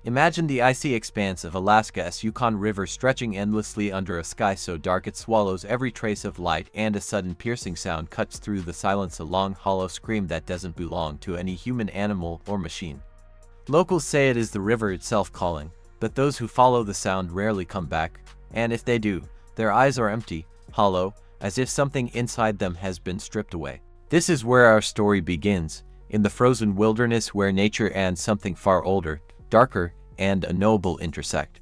Imagine the icy expanse of Alaska's Yukon River stretching endlessly under a sky so dark it swallows every trace of light, and a sudden piercing sound cuts through the silence, a long hollow scream that doesn't belong to any human, animal, or machine. Locals say it is the river itself calling, but those who follow the sound rarely come back, and if they do, their eyes are empty, hollow, as if something inside them has been stripped away. This is where our story begins, in the frozen wilderness where nature and something far older, darker, and unknowable intersect.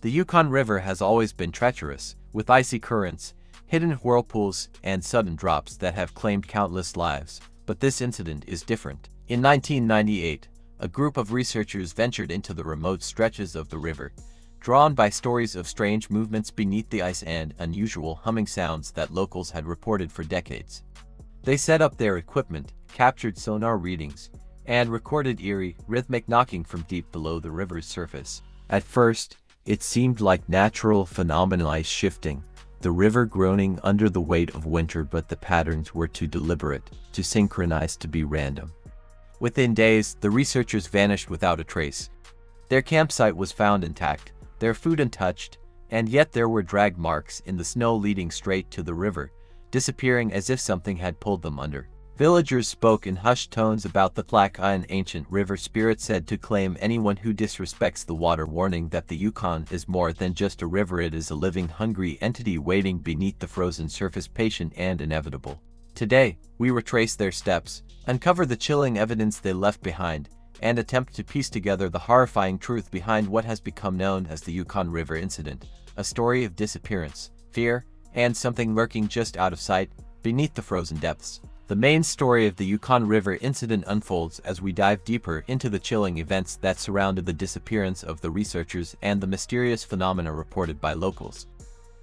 The Yukon River has always been treacherous, with icy currents, hidden whirlpools, and sudden drops that have claimed countless lives. But this incident is different. In 1998, a group of researchers ventured into the remote stretches of the river, drawn by stories of strange movements beneath the ice and unusual humming sounds that locals had reported for decades. They set up their equipment, captured sonar readings, and recorded eerie, rhythmic knocking from deep below the river's surface. At first, it seemed like natural phenomena shifting, the river groaning under the weight of winter, but the patterns were too deliberate, too synchronized to be random. Within days, the researchers vanished without a trace. Their campsite was found intact, their food untouched, and yet there were drag marks in the snow leading straight to the river, disappearing as if something had pulled them under. Villagers spoke in hushed tones about the black eye, an ancient river spirit said to claim anyone who disrespects the water, warning that the Yukon is more than just a river, it is a living, hungry entity waiting beneath the frozen surface, patient and inevitable. Today, we retrace their steps, uncover the chilling evidence they left behind, and attempt to piece together the horrifying truth behind what has become known as the Yukon River Incident, a story of disappearance, fear, and something lurking just out of sight, beneath the frozen depths. The main story of the Yukon River Incident unfolds as we dive deeper into the chilling events that surrounded the disappearance of the researchers and the mysterious phenomena reported by locals.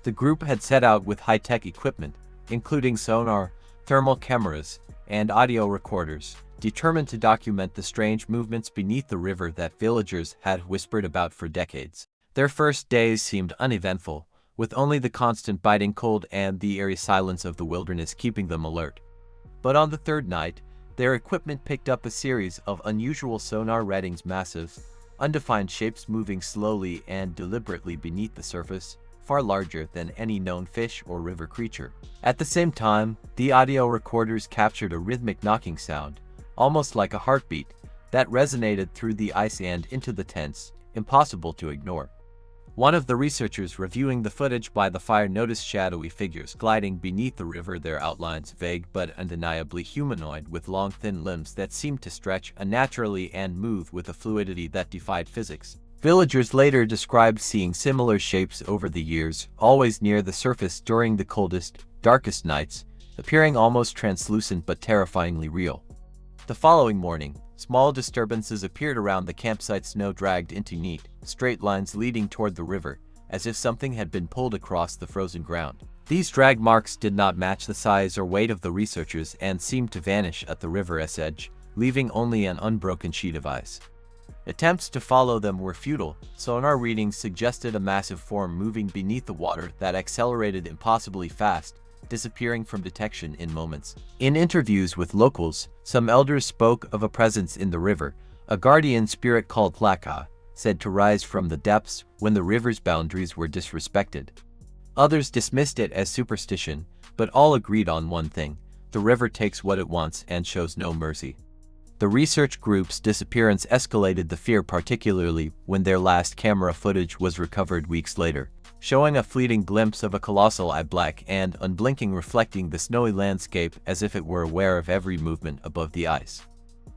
The group had set out with high-tech equipment, including sonar, thermal cameras, and audio recorders, determined to document the strange movements beneath the river that villagers had whispered about for decades. Their first days seemed uneventful, with only the constant biting cold and the eerie silence of the wilderness keeping them alert. But on the third night, their equipment picked up a series of unusual sonar readings, massive, undefined shapes moving slowly and deliberately beneath the surface, far larger than any known fish or river creature. At the same time, the audio recorders captured a rhythmic knocking sound, almost like a heartbeat, that resonated through the ice and into the tents, impossible to ignore. One of the researchers reviewing the footage by the fire noticed shadowy figures gliding beneath the river, their outlines vague but undeniably humanoid, with long thin limbs that seemed to stretch unnaturally and move with a fluidity that defied physics. Villagers later described seeing similar shapes over the years, always near the surface during the coldest, darkest nights, appearing almost translucent but terrifyingly real. The following morning, small disturbances appeared around the campsite, snow dragged into neat, straight lines leading toward the river, as if something had been pulled across the frozen ground. These drag marks did not match the size or weight of the researchers and seemed to vanish at the river's edge, leaving only an unbroken sheet of ice. Attempts to follow them were futile. Sonar readings suggested a massive form moving beneath the water that accelerated impossibly fast, disappearing from detection in moments. In interviews with locals, some elders spoke of a presence in the river, a guardian spirit called Tlaka, said to rise from the depths when the river's boundaries were disrespected. Others dismissed it as superstition, but all agreed on one thing: the river takes what it wants and shows no mercy. The research group's disappearance escalated the fear, particularly when their last camera footage was recovered weeks later, showing a fleeting glimpse of a colossal eye, black and unblinking, reflecting the snowy landscape as if it were aware of every movement above the ice.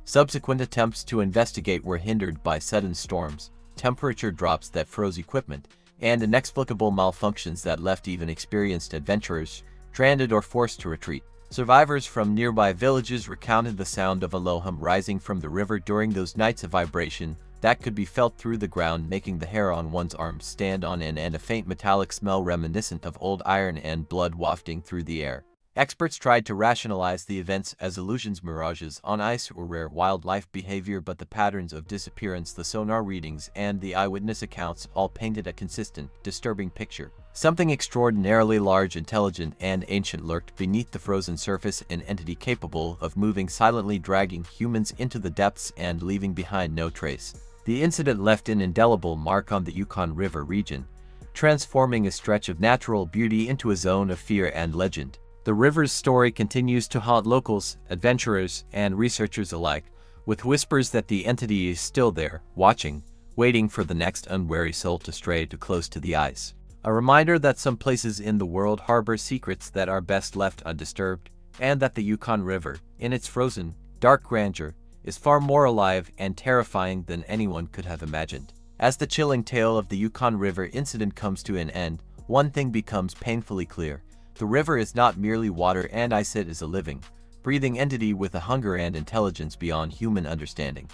Subsequent attempts to investigate were hindered by sudden storms, temperature drops that froze equipment, and inexplicable malfunctions that left even experienced adventurers stranded or forced to retreat. Survivors from nearby villages recounted the sound of a low hum rising from the river during those nights, of vibration that could be felt through the ground, making the hair on one's arms stand on end, and a faint metallic smell reminiscent of old iron and blood wafting through the air. Experts tried to rationalize the events as illusions, mirages on ice, or rare wildlife behavior, but the patterns of disappearance, the sonar readings, and the eyewitness accounts all painted a consistent, disturbing picture. Something extraordinarily large, intelligent, and ancient lurked beneath the frozen surface, an entity capable of moving silently, dragging humans into the depths and leaving behind no trace. The incident left an indelible mark on the Yukon River region, transforming a stretch of natural beauty into a zone of fear and legend. The river's story continues to haunt locals, adventurers, and researchers alike, with whispers that the entity is still there, watching, waiting for the next unwary soul to stray too close to the ice. A reminder that some places in the world harbor secrets that are best left undisturbed, and that the Yukon River, in its frozen, dark grandeur, is far more alive and terrifying than anyone could have imagined. As the chilling tale of the Yukon River incident comes to an end, one thing becomes painfully clear. The river is not merely water and ice, it is a living, breathing entity with a hunger and intelligence beyond human understanding.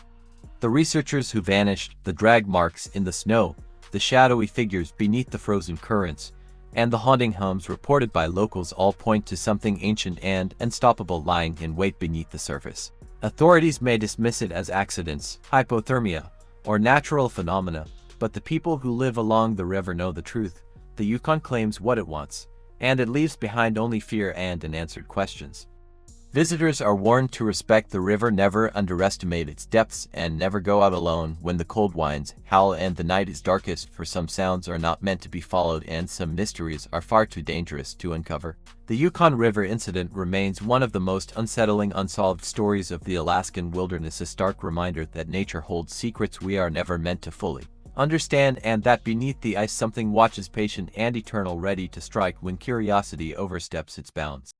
The researchers who vanished, the drag marks in the snow, the shadowy figures beneath the frozen currents, and the haunting hums reported by locals all point to something ancient and unstoppable lying in wait beneath the surface. Authorities may dismiss it as accidents, hypothermia, or natural phenomena, but the people who live along the river know the truth. The Yukon claims what it wants, and it leaves behind only fear and unanswered questions. Visitors are warned to respect the river, never underestimate its depths, and never go out alone when the cold winds howl and the night is darkest, for some sounds are not meant to be followed and some mysteries are far too dangerous to uncover. The Yukon River incident remains one of the most unsettling unsolved stories of the Alaskan wilderness, a stark reminder that nature holds secrets we are never meant to fully understand, and that beneath the ice something watches, patient and eternal, ready to strike when curiosity oversteps its bounds.